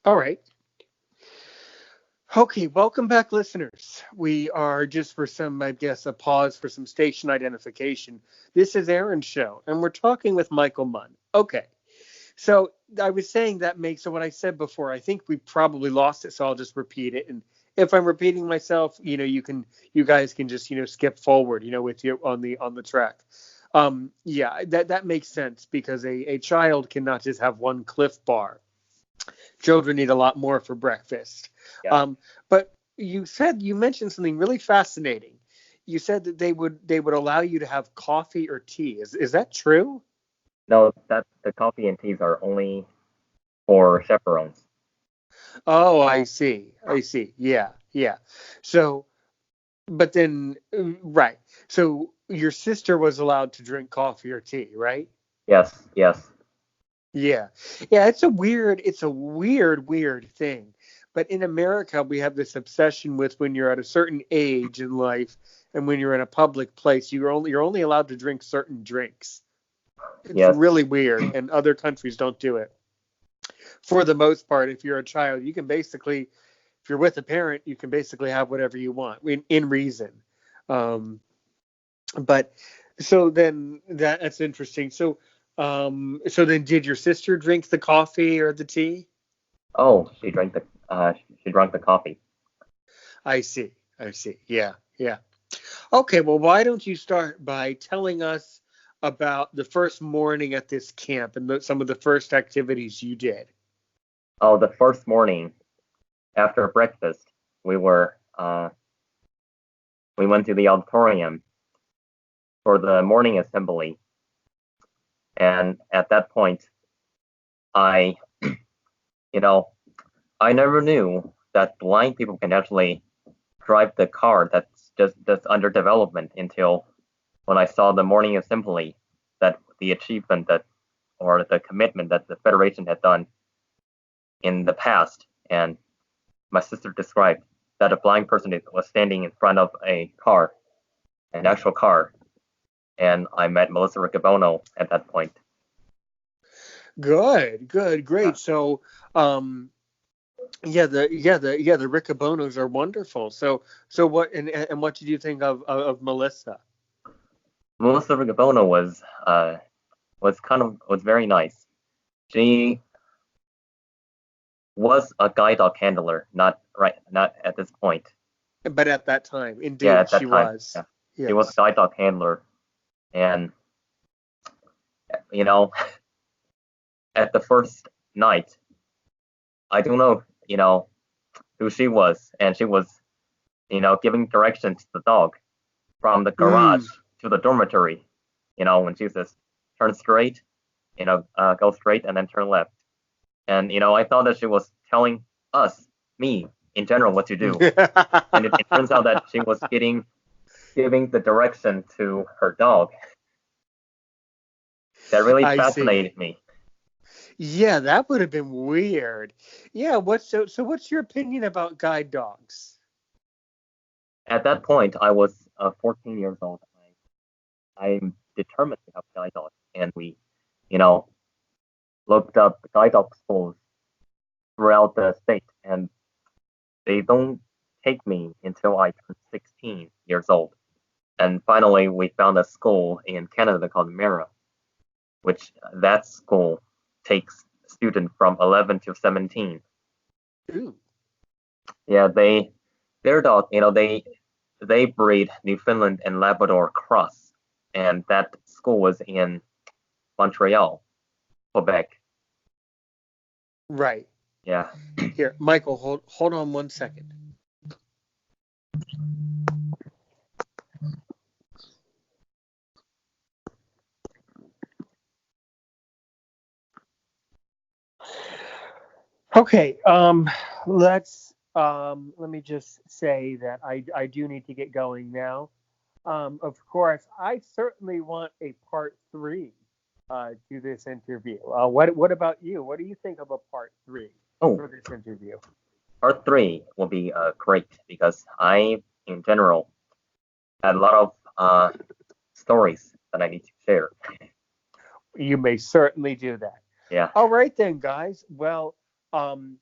All right. Okay, welcome back, listeners. We are just for some, I guess, a pause for some station identification. This is Aaron's show, and we're talking with Michael Munn. Okay, so I was saying that makes so what I said before. I think we probably lost it, so I'll just repeat it. And if I'm repeating myself, you guys can just skip forward, with you on the track. Yeah, that makes sense because a child cannot just have one Cliff Bar. Children need a lot more for breakfast. Yeah. But you mentioned something really fascinating. You said that they would allow you to have coffee or tea. Is that true? No, that the coffee and teas are only for chaperones. Oh, I see. I see. Yeah, yeah. So, but then, right. So your sister was allowed to drink coffee or tea, right? Yes, yes, Yeah. Yeah, it's a weird thing. But in America, we have this obsession with when you're at a certain age in life and when you're in a public place, you're only allowed to drink certain drinks. It's yes, really weird, and other countries don't do it. For the most part, if you're a child, you can basically, if you're with a parent, you can basically have whatever you want in reason. Um, but so then that's interesting. So then did your sister drink the coffee or the tea? Oh, she drank the coffee. I see. I see. Yeah. Yeah. Okay. Well, why don't you start by telling us about the first morning at this camp and some of the first activities you did? Oh, the first morning after breakfast, we were we went to the auditorium for the morning assembly, and at that point, I, you know, I never knew that blind people can actually drive the car that's under development until when I saw the morning assembly, that the achievement that or the commitment that the federation had done in the past, and my sister described that a blind person was standing in front of a car, an actual car, and I met Melissa Riccobono at that point. Good. Good. Yeah. Great. So, um, yeah, the Riccobonos are wonderful. So what what did you think of Melissa? Melissa Riccobono was very nice. She was a guide dog handler, not at this point. But at that time, Yeah, indeed, at she that time, was. yeah, she was a Yes. guide dog handler, and you know, at the first night, I don't know, who she was, and she was, giving directions to the dog from the garage Mm, to the dormitory. When she says turn straight, go straight and then turn left. And I thought that she was telling us, me in general, what to do. And it turns out that she was giving the direction to her dog. That really I see. fascinated me. Yeah, that would have been weird. Yeah, what's your opinion about guide dogs? At that point, I was 14 years old. I'm determined to have a guide dog, and we, you know, looked up guide dog schools throughout the state, and they don't take me until I turn 16 years old. And finally, we found a school in Canada called Mira, which that school takes students from 11 to 17. Ooh. Yeah, their dog, they breed Newfoundland and Labrador cross, and that school was in Montreal, Quebec. Right. Yeah. Here, Michael, hold on one second. Okay, let me just say that I do need to get going now. Of course, I certainly want a part three to this interview. What about you? What do you think of a part three Oh, for this interview? part three will be great because I, in general, had a lot of stories that I need to share. You may certainly do that. Yeah. All right then, guys. Well, um,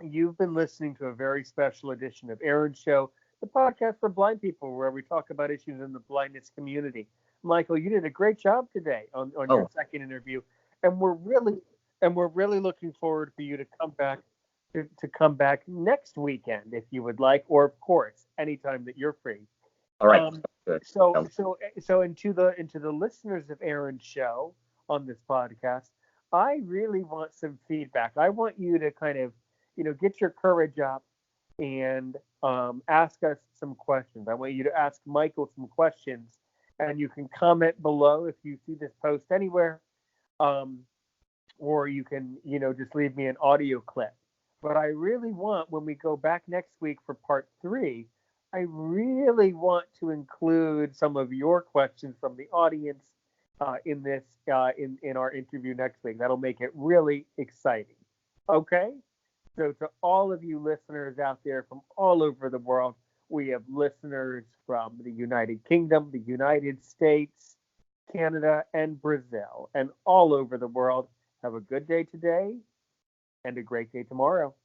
You've been listening to a very special edition of Aaron's Show, the podcast for blind people, where we talk about issues in the blindness community. Michael, you did a great job today on your Oh, second interview, and we're really looking forward for you to come back to come back next weekend if you would like, or of course anytime that you're free. all right. Um, Good. so Sounds so so into the listeners of Aaron's show on this podcast, I really want some feedback. I want you to kind of, get your courage up and ask us some questions. I want you to ask Michael some questions, and you can comment below if you see this post anywhere, um, or you can, just leave me an audio clip. But I really want, when we go back next week for part 3, I really want to include some of your questions from the audience in this in our interview next week. That'll make it really exciting. Okay? So to all of you listeners out there from all over the world, we have listeners from the United Kingdom, the United States, Canada, and Brazil, and all over the world. Have a good day today and a great day tomorrow.